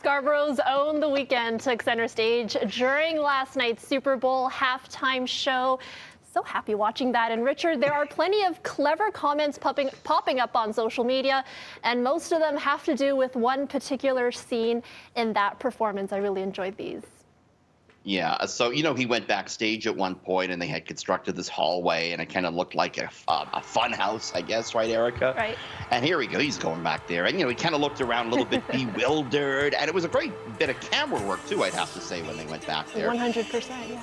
Scarborough's own The Weeknd took center stage during last night's Super Bowl halftime show. So happy watching that. And Richard, there are plenty of clever comments popping up on social media, and most of them have to do with one particular scene in that performance. I really enjoyed these. Yeah, so, he went backstage at one point and they had constructed this hallway and it kind of looked like a fun house, I guess, right, Erica? Right. And here we go, he's going back there. And, he kind of looked around a little bit bewildered. And it was a great bit of camera work, too, I'd have to say, when they went back there. 100%, yeah.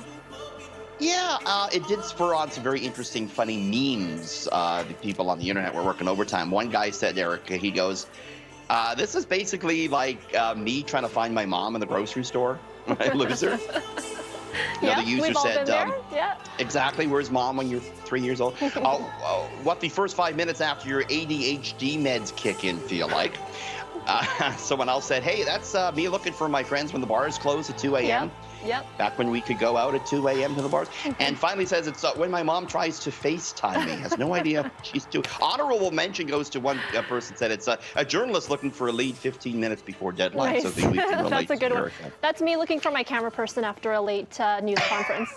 Yeah, it did spur on some very interesting, funny memes. The people on the internet were working overtime. One guy said, Erica, he goes, this is basically like me trying to find my mom in the grocery store. Right, loser. Yeah, the user we've all said, been there. Yeah. exactly, where's mom when you're 3 years old? What the first 5 minutes after your ADHD meds kick in feel like. Someone else said, hey, that's me looking for my friends when the bars close at 2 a.m. Yep. Back when we could go out at 2 a.m. to the bars. And finally says it's when my mom tries to FaceTime me. Has no idea what she's doing. Honorable mention goes to one person said it's a journalist looking for a lead 15 minutes before deadline. Nice. So we can relate. That's a good to one. Erica. That's me looking for my camera person after a late news conference.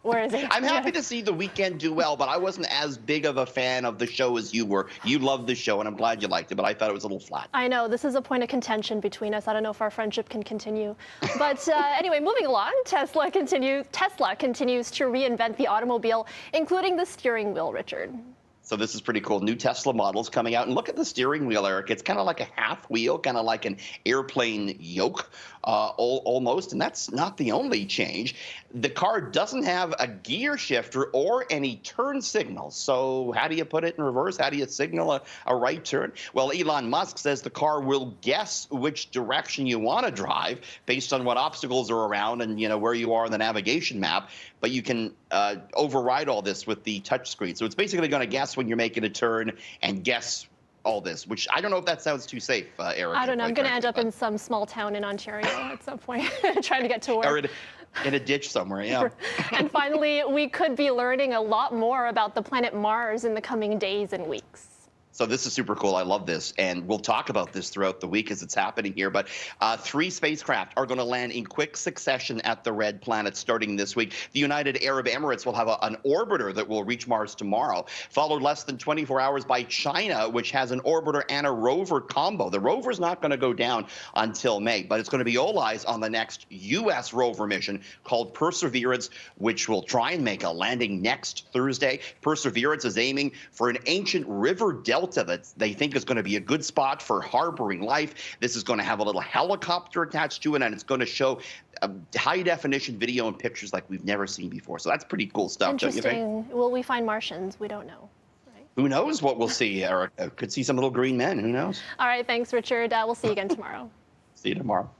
Where is he? I'm happy to see The Weeknd do well, but I wasn't as big of a fan of the show as you were. You loved the show, and I'm glad you liked it, but I thought it was a little flat. I know. This is a point of contention between us. I don't know if our friendship can continue. But anyway, moving along, Tesla continues to reinvent the automobile, including the steering wheel, Richard. So this is pretty cool. New Tesla models coming out. And look at the steering wheel, Eric. It's kind of like a half wheel, kind of like an airplane yoke almost. And that's not the only change. The car doesn't have a gear shifter or any turn signals. So how do you put it in reverse? How do you signal a right turn? Well, Elon Musk says the car will guess which direction you want to drive based on what obstacles are around and, where you are on the navigation map. But you can override all this with the touchscreen. So it's basically going to guess when you're making a turn and guess all this, which I don't know if that sounds too safe, Eric. I don't know. I'm going to end up in some small town in Ontario at some point trying to get to work. Or in a ditch somewhere, yeah. And finally, we could be learning a lot more about the planet Mars in the coming days and weeks. So this is super cool. I love this. And we'll talk about this throughout the week as it's happening here. But 3 spacecraft are going to land in quick succession at the Red Planet starting this week. The United Arab Emirates will have an orbiter that will reach Mars tomorrow, followed less than 24 hours by China, which has an orbiter and a rover combo. The rover's not going to go down until May, but it's going to be all eyes on the next U.S. rover mission called Perseverance, which will try and make a landing next Thursday. Perseverance is aiming for an ancient river delta that they think is going to be a good spot for harboring life. This is going to have a little helicopter attached to it, and it's going to show high-definition video and pictures like we've never seen before. So that's pretty cool stuff, don't you think? Interesting. Will we find Martians? We don't know. Right? Who knows what we'll see, Eric? Could see some little green men. Who knows? All right. Thanks, Richard. We'll see you again tomorrow. See you tomorrow.